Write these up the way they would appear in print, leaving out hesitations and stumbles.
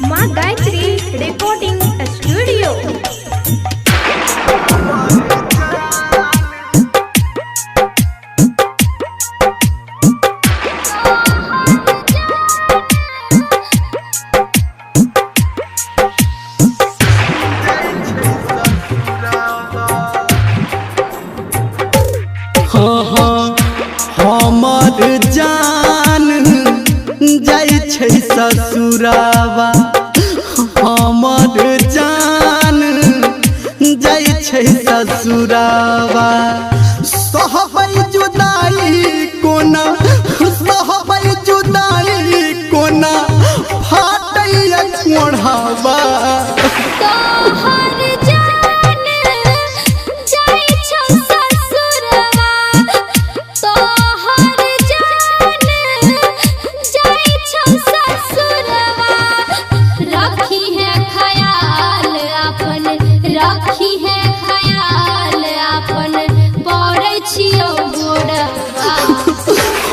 माँ Gayatri recording studio. हमर जान जाइ छै ससुरावा, हमर जान जाइ छै ससुरावा। सहबै जुदाई कोना, सहबै जुदाई कोना, फाटैया छोड़ावा।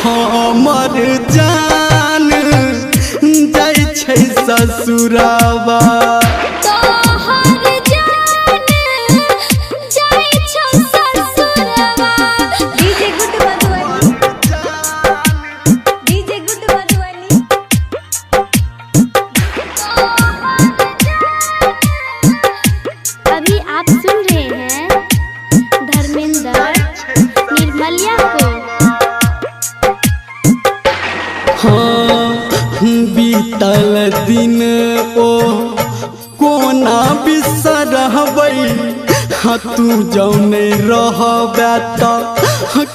हमर जान जाइ छै ससुरावा। अभी आप सुन रहे हैं धर्मेंद्र निर्मलिया को। बीतल दिन ओ कोना बिसरबै, तू जौने रहबे त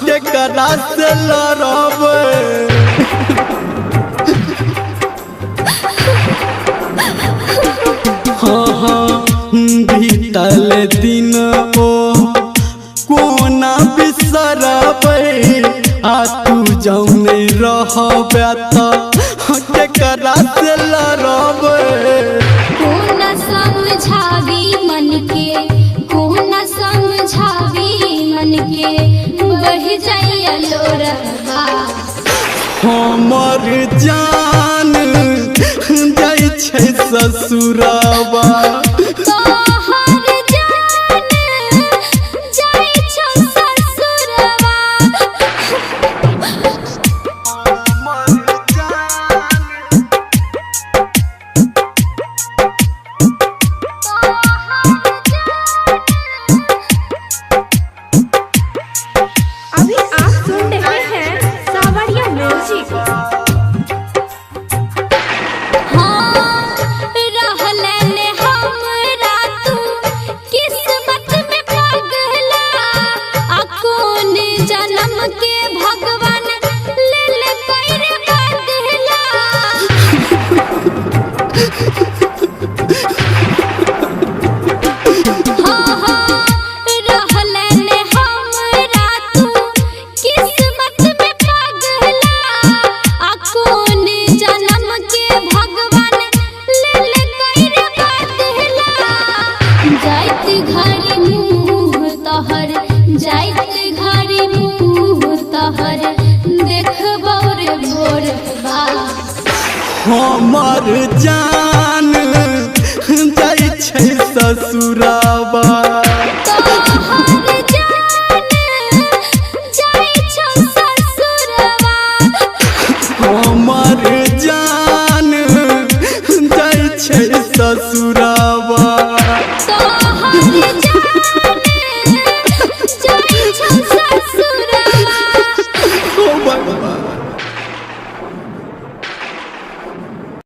केकरा से लड़बै। बीतल दिन ओ कोना बिसरबै, तू जौने रहबे त केकरा से लड़बै। कोना समझावी मन के, कोना समझावी मन के, बह जाइया लोरवा। हमर जान जाइ छै ससुरावा। अभी आप सुन रहे हैं सावरिया म्यूजिक। हमर जान जाइ छै ससुरावा। हमर जान जाइ छै ससुरावा।